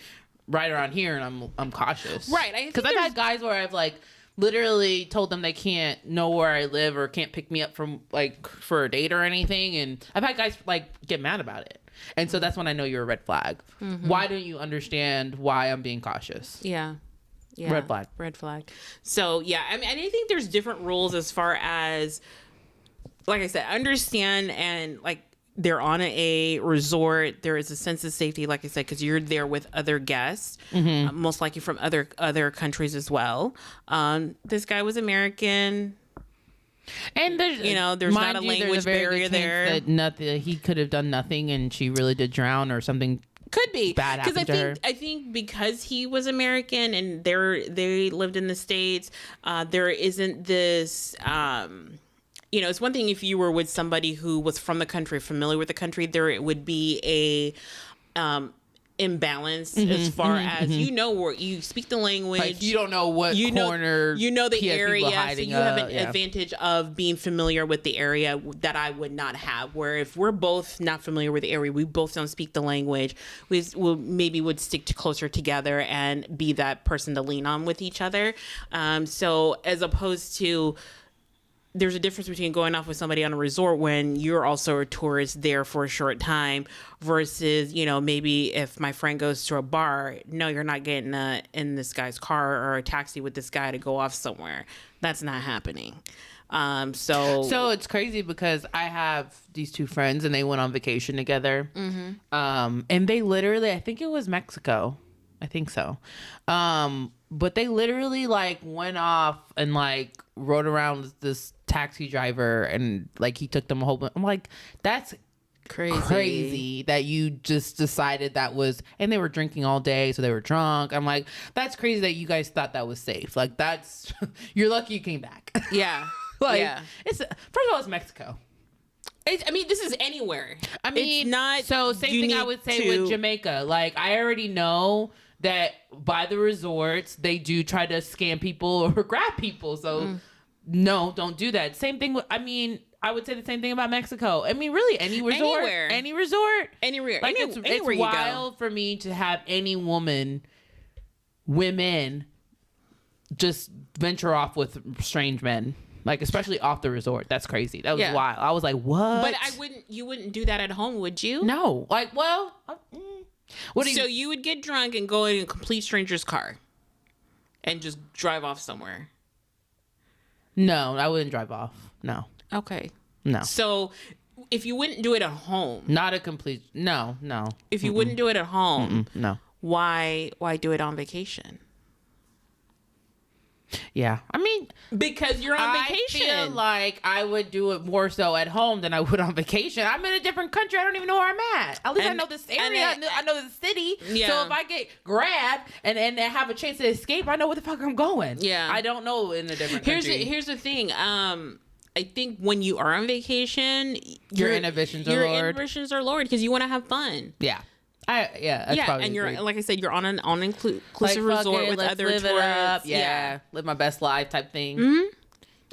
right around here and I'm cautious. Right. Because I've had guys where I've like literally told them they can't know where I live or can't pick me up from like for a date or anything, and I've had guys like get mad about it, and so that's when I know you're a red flag. Why don't you understand why I'm being cautious? Yeah, Yeah. Red flag. So yeah, I mean, I think there's different rules as far as, like I said, understand, and like, they're on a resort. There is a sense of safety, like I said, because you're there with other guests, most likely from other countries as well. This guy was American. And there's not a language barrier there. That he could have done nothing, and she really did drown or something. Could be bad happened to her. I think because he was American and they lived in the States, there isn't this. It's one thing if you were with somebody who was from the country, familiar with the country, there would be a imbalance as far as where you speak the language, like you don't know what corner, the area, so you have an advantage of being familiar with the area that I would not have. Where if we're both not familiar with the area, we both don't speak the language, we would stick closer together and be that person to lean on with each other. So as opposed to, there's a difference between going off with somebody on a resort when you're also a tourist there for a short time versus, maybe if my friend goes to a bar, no, you're not getting in this guy's car or a taxi with this guy to go off somewhere. That's not happening. So it's crazy because I have these two friends and they went on vacation together. And they literally, I think it was Mexico. I think so. But they literally like went off and like rode around with this taxi driver and like he took them a whole bunch. I'm like, that's crazy that you just decided that was, and they were drinking all day, so they were drunk. I'm like, that's crazy that you guys thought that was safe. Like that's, you're lucky you came back. Yeah. It's, first of all, it's Mexico. This is anywhere. I mean, it's not. So same thing I would say with Jamaica. Like I already know that by the resorts, they do try to scam people or grab people. So no, don't do that. Same thing with, I would say the same thing about Mexico. I mean, really, any resort. Anywhere. Like anywhere it's wild for me to have any women just venture off with strange men. Like, especially off the resort. That's crazy. That was wild. I was like, what? But you wouldn't do that at home, would you? No. Like, well... So you would get drunk and go in a complete stranger's car and just drive off somewhere? No, I wouldn't drive off. No. Okay. No. So if you wouldn't do it at home... Not a complete... No. If you wouldn't do it at home... No. Why do it on vacation? Yeah. Because you're on vacation. I feel like I would do it more so at home than I would on vacation. I'm in a different country. I don't even know where I'm at. At least I know this area. I know the city. Yeah. So if I get grabbed and have a chance to escape, I know where the fuck I'm going. Yeah. I don't know in a different country. Here's the thing. I think when you are on vacation, your inhibitions are lowered because you want to have fun. Yeah. And you're like I said, you're on an all-inclusive resort with other tourists. Live my best life type thing.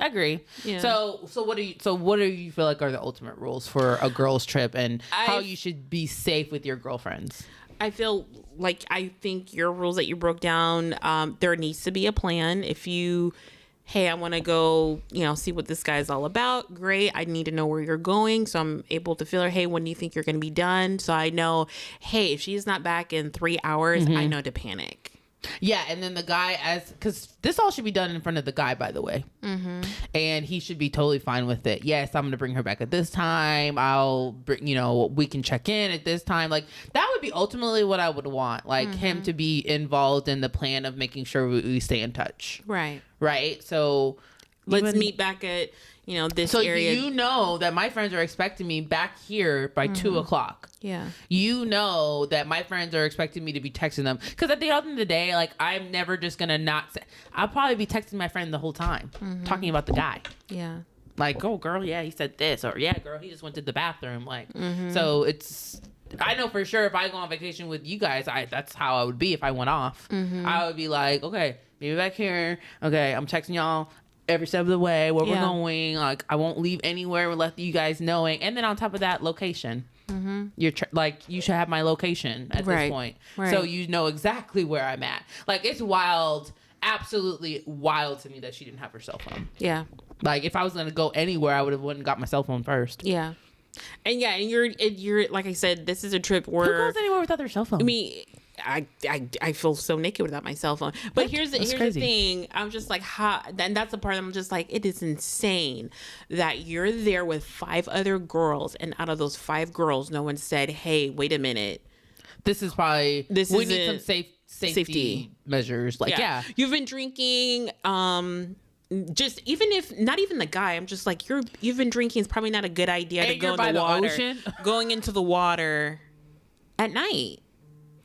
I agree. Yeah. So what do you feel like are the ultimate rules for a girls trip and how you should be safe with your girlfriends? I think your rules that you broke down, there needs to be a plan. If you, hey, I want to go, see what this guy's all about. Great. I need to know where you're going. So I'm able to feel her, hey, when do you think you're going to be done? So I know, hey, if she's not back in 3 hours, I know to panic. Yeah. And then the guy, because this all should be done in front of the guy, by the way. And he should be totally fine with it. Yes, I'm going to bring her back at this time. I'll bring, we can check in at this time. Like that would be ultimately what I would want. Like him to be involved in the plan of making sure we stay in touch. Right. So let's meet back at, this area. So that my friends are expecting me back here by 2:00. Yeah. That my friends are expecting me to be texting them. Because at the end of the day, like, I'm never just going to not say. I'll probably be texting my friend the whole time. Talking about the guy. Yeah. Like, oh, girl, yeah, he said this. Or, yeah, girl, he just went to the bathroom. Like, so it's... I know for sure if I go on vacation with you guys, that's how I would be if I went off. I would be like, okay, maybe back here. Okay, I'm texting y'all every step of the way where we're going. Like, I won't leave anywhere without you guys knowing. And then on top of that, location. You're you should have my location at this point. So you know exactly where I'm at. Like, it's wild, absolutely wild to me that she didn't have her cell phone. Yeah. Like, if I was going to go anywhere, I would have went and got my cell phone first. Yeah. And you're like I said, this is a trip where... Who goes anywhere without their cell phone? I feel so naked without my cell phone. But here's the thing. I'm just like, and that's the part I'm just like, it is insane that you're there with 5 other girls, and out of those 5 girls, no one said, hey, wait a minute. We need some safety measures. Like, yeah. You've been drinking, just even if not even the guy, I'm just like, you've been drinking. It's probably not a good idea to go in the water. Ocean. Going into the water at night.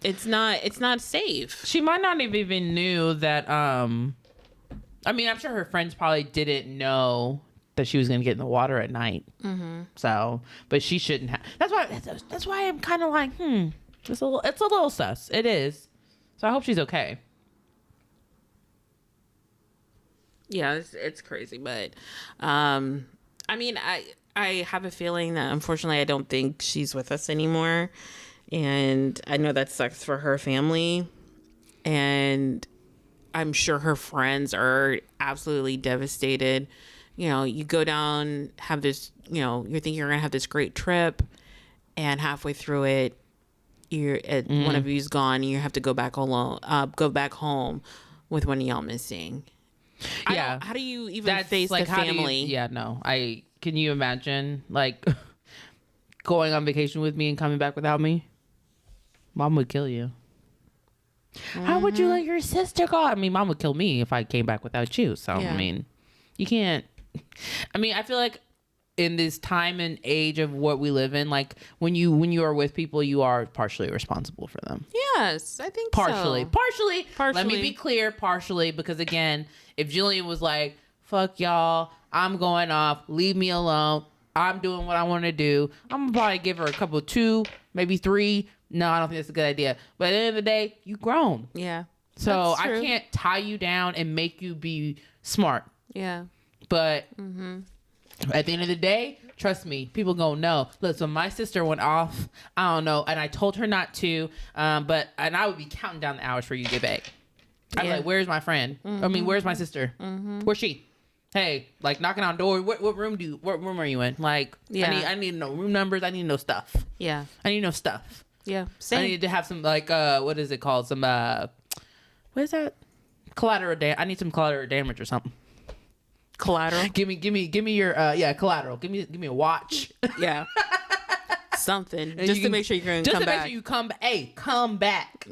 It's not safe. She might not have even knew that. I mean, I'm sure her friends probably didn't know that she was going to get in the water at night. Mm-hmm. So, but she shouldn't have. That's why I'm kind of like, it's a little sus. It is. So I hope she's okay. Yeah, it's crazy, but I mean, I have a feeling that unfortunately I don't think she's with us anymore. And I know that sucks for her family. And I'm sure her friends are absolutely devastated. You know, you go down, have this, you know, you're thinking you're going to have this great trip. And halfway through it, one of you's gone and you have to go back home with one of y'all missing. Yeah. How do you even face the family? Can you imagine like going on vacation with me and coming back without me? Mom would kill you. Mm-hmm. How would you let your sister go? I mean, Mom would kill me if I came back without you. So, I mean, you can't. I mean, I feel like in this time and age of what we live in, like when you are with people, you are partially responsible for them. Yes, I think partially. so. Partially. Let me be clear, partially, because again, if Jillian was like, fuck y'all, I'm going off, leave me alone, I'm doing what I want to do, I'm gonna probably give her a couple, 2, maybe 3. No, I don't think that's a good idea. But at the end of the day, you grown. Yeah. So I can't tie you down and make you be smart. Yeah. But at the end of the day, trust me, people gonna know. Look, so my sister went off, I don't know, and I told her not to, and I would be counting down the hours for you to get back. I'm like, where's my friend? I mean, where's my sister? Where's she? Hey, like knocking on doors. What room are you in? Like, I need to know room numbers. I need to know stuff. Yeah. I need to know stuff. Yeah. Same. I need to have some like what is it called? Some what is that? Collateral I need some collateral damage or something. Collateral. Give me your collateral. Give me a watch. Yeah. Something just to make sure you can just come to back. Make sure you come back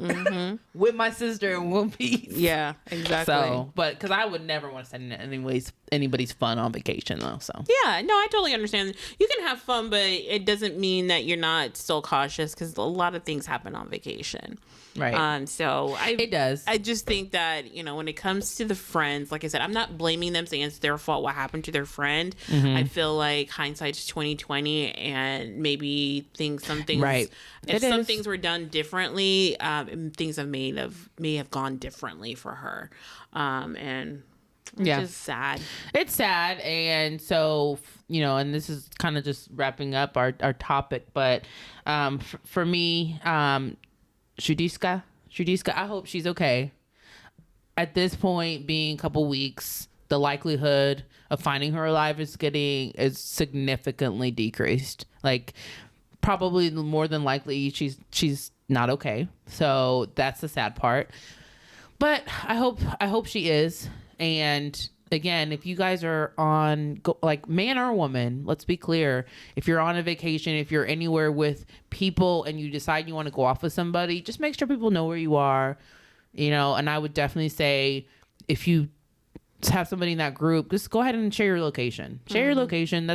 with my sister in one piece. Yeah, exactly. So, but because I would never want to send anybody's fun on vacation though. So yeah, no, I totally understand. You can have fun, but it doesn't mean that you're not still cautious because a lot of things happen on vacation. Right. It does. I just think that, when it comes to the friends, like I said, I'm not blaming them saying it's their fault what happened to their friend. I feel like hindsight's 2020 and maybe some things right. If some things were done differently, things may have gone differently for her. And it's just sad. It's sad. And so, and this is kind of just wrapping up our topic, but for me, Sudisksha, I hope she's okay. At this point, being a couple weeks, the likelihood of finding her alive is significantly decreased. Like, probably more than likely, she's not okay. So that's the sad part. But I hope she is. And again, if you guys are like man or woman, let's be clear. If you're on a vacation, if you're anywhere with people and you decide you want to go off with somebody, just make sure people know where you are, and I would definitely say if you have somebody in that group, just go ahead and share your location. Share your location.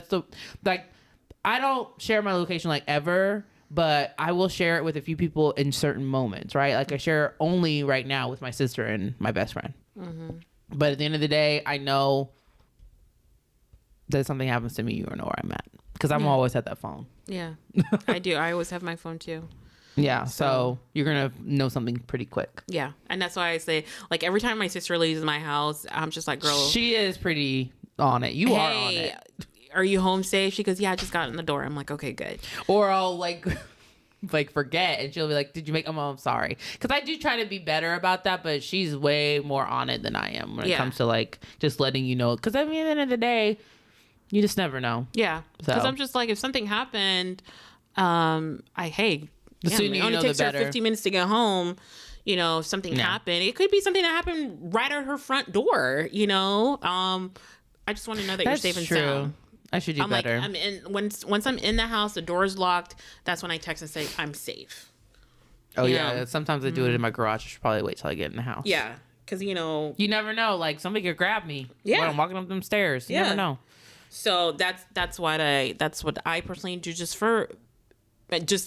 I don't share my location like ever, but I will share it with a few people in certain moments, right? Like I share only right now with my sister and my best friend. But at the end of the day, I know that if something happens to me, you know where I'm at. Because I'm always at that phone. Yeah, I do. I always have my phone too. Yeah, so you're going to know something pretty quick. Yeah, and that's why I say, like, every time my sister leaves my house, I'm just like, girl. She is pretty on it. You are on it. Are you home safe? She goes, yeah, I just got in the door. I'm like, okay, good. Or I'll, like forget, and she'll be like, did you make I'm sorry, because I do try to be better about that, but she's way more on it than I am when it comes to like just letting you know, because I mean at the end of the day you just never know. Yeah, because I'm just like, if something happened, The sooner it only takes her 15 minutes to get home. You know, if something happened, it could be something that happened right at her front door. You know, I just want to know that you're safe and sound. I should do better. Like, I'm in once I'm in the house, the door's locked. That's when I text and say I'm safe. Oh yeah, sometimes I do it in my garage. I should probably wait till I get in the house. Yeah, because you never know. Like somebody could grab me. Yeah, when I'm walking up them stairs. You never know. So that's what I personally do just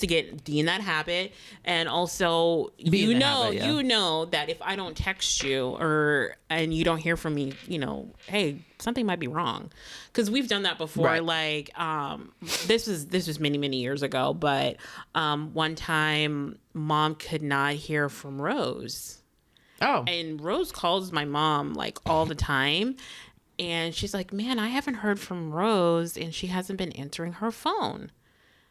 to get in that habit, and also you know that if I don't text you and you don't hear from me, hey, something might be wrong, because we've done that before. Right. Like this was many years ago, but one time Mom could not hear from Rose. Oh, and Rose calls my mom like all the time. And she's like, man, I haven't heard from Rose, and she hasn't been answering her phone.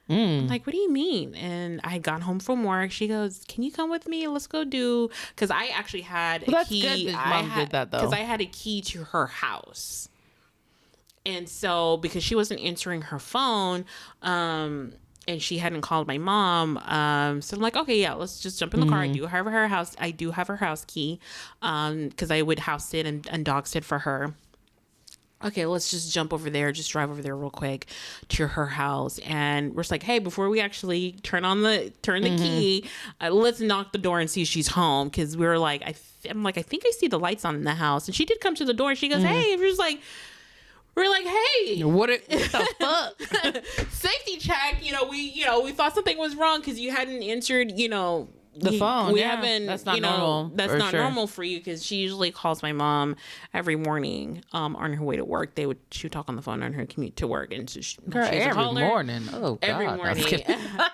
I'm like, what do you mean? And I got home from work. She goes, can you come with me? Let's go do... Because I actually had a key. Good that Mom did that, though. Because I had a key to her house. And so, because she wasn't answering her phone, and she hadn't called my mom, so I'm like, okay, yeah, let's just jump in the car. I do have her house key, because I would house sit and dog sit for her. Okay, let's just drive over there real quick to her house. And we're just like, hey, before we actually turn the key, let's knock the door and see if she's home. Because we were like, I'm like, I think I see the lights on in the house. And she did come to the door. And she goes, hey, and we're like, hey, what the fuck? Safety check. We thought something was wrong because you hadn't answered, the phone. We haven't. That's not normal. That's not normal for you, because she usually calls my mom every morning on her way to work. She would talk on the phone on her commute to work, and so every morning. Oh, God. Every morning.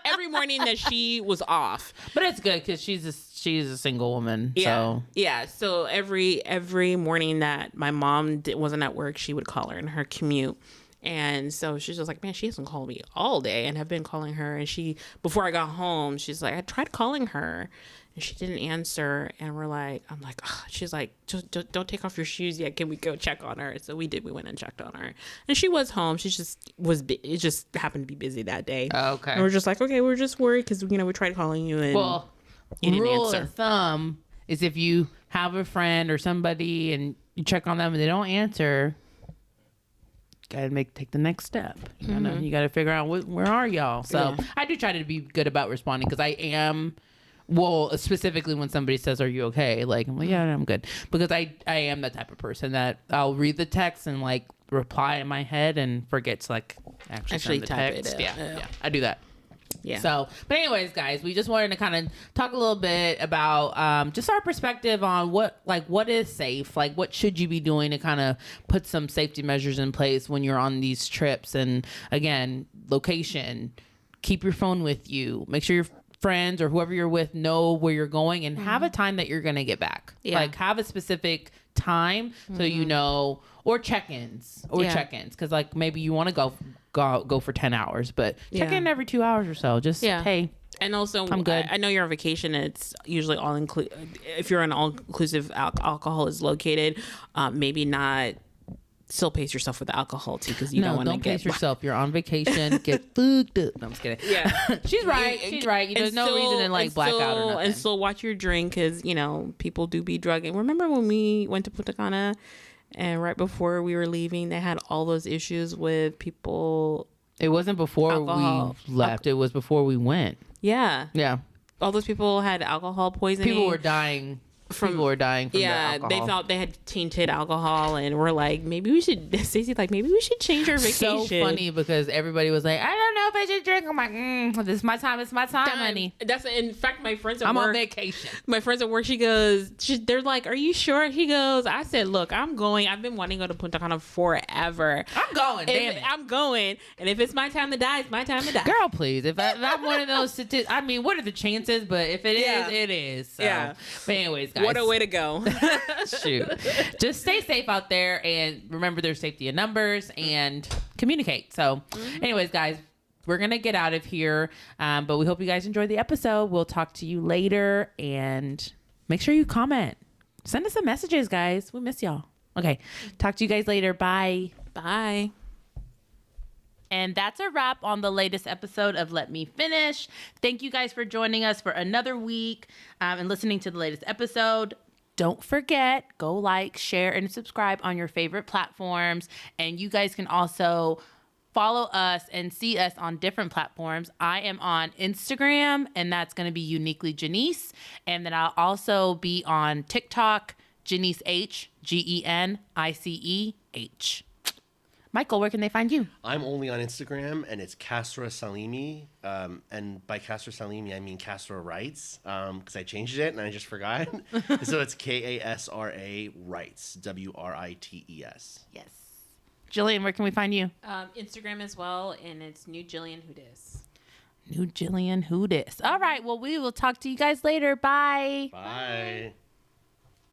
Every morning that she was off. But it's good because she's a single woman. Yeah. So. Yeah. So every morning that my mom wasn't at work, she would call her in her commute. And so she's just like, man, she hasn't called me all day, and have been calling her. And before I got home, she's like, I tried calling her and she didn't answer. And I'm like, oh. She's like, just don't take off your shoes yet. Can we go check on her? So we did. We went and checked on her, and she was home. She just it just happened to be busy that day. Okay. And we're just like, okay, we're just worried because, we tried calling you and you didn't rule answer. of thumb is if you have a friend or somebody and you check on them and they don't answer, gotta take the next step. You gotta figure out where are y'all. So I do try to be good about responding, because I am, specifically when somebody says, are you okay? Like, I'm like, yeah, I'm good, because I am that type of person that I'll read the text and like reply in my head and forget to like actually send the type text. it. Yeah, I do that. Yeah. So, but anyways, guys, we just wanted to kind of talk a little bit about just our perspective on what is safe, like what should you be doing to kind of put some safety measures in place when you're on these trips. And again, location, keep your phone with you, make sure your friends or whoever you're with know where you're going, and have a time that you're going to get back. Yeah. Like have a specific time so or check-ins because like maybe you want to go for 10 hours, but check in every 2 hours or so. Just hey. And also, I'm good. I know you're on vacation. It's usually all inclusive. If you're an all-inclusive, alcohol is located. Maybe not. Still pace yourself with the alcohol too, because you don't want to get. Pace yourself. You're on vacation. Get fucked up. No, I'm just kidding. Yeah, she's right. She's right. There's no reason to like black out or nothing. And still watch your drink, because people do be drugging. Remember when we went to Punta Cana? And right before we were leaving, they had all those issues with people. It wasn't before we left. It was before we went. Yeah. Yeah. All those people had alcohol poisoning. People were dying. People were dying from the alcohol. They thought they had tainted alcohol, and we're like, maybe we should. Stacey's like, maybe we should change our vacation. So funny, because everybody was like, I don't know if I should drink. I'm like, this is my time. It's my time, honey. That's in fact, my friends at work. I'm on vacation. My friends at work. They're like, are you sure? He goes, I said, look, I'm going. I've been wanting to go to Punta Cana forever. I'm going. Damn it. I'm going. And if it's my time to die, it's my time to die. Girl, please. If I'm one of those, I mean, what are the chances? But if it is, it is. So. Yeah. But anyways, guys. What a way to go. Shoot. Just stay safe out there, and remember there's safety in numbers, and communicate. So anyways, guys, we're going to get out of here. But we hope you guys enjoyed the episode. We'll talk to you later, and make sure you comment. Send us some messages, guys. We miss y'all. Okay. Talk to you guys later. Bye. Bye. And that's a wrap on the latest episode of Let Me Finish. Thank you guys for joining us for another week and listening to the latest episode. Don't forget, go like, share, and subscribe on your favorite platforms. And you guys can also follow us and see us on different platforms. I am on Instagram, and that's going to be Uniquely Janice. And then I'll also be on TikTok, Janice H, GENICEH. Michael, where can they find you? I'm only on Instagram, and it's Kasra Salimi. And by Kasra Salimi, I mean Kasra Writes, because I changed it and I just forgot. So it's KASRA Writes, WRITES. Yes. Jillian, where can we find you? Instagram as well, and it's New Jillian Who Dis. New Jillian Who Dis. All right, well, we will talk to you guys later. Bye. Bye.